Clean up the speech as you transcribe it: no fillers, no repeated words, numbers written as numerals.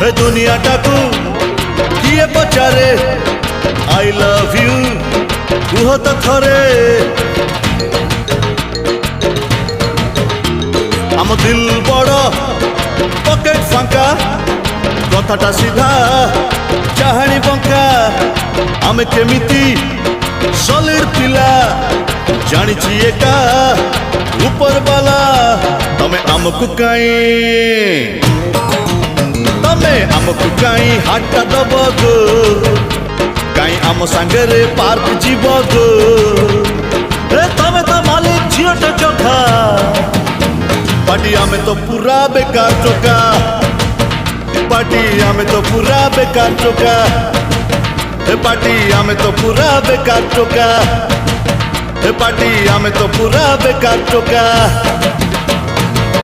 ए दुनियाटाकू किए पचारे I love you कुह तो थरे आम दिल बड़ पकेट फांका कथाटा सीधा चाहाणी बंका आमे केमिति सलिड पिला जानिछि एका ऊपर वाला तमे आमकु काई हाटटा दब गो काई आम सांगरे पार्क जीव गो तमे तो मालिक झीलटे चोखा पार्टी आमे तो पूरा बेकार चोका पार्टी आमे तो पूरा बेकार चोका पार्टी आमे तो पूरा बेकार चोका पार्टी आमे तो पूरा बेकार चोका।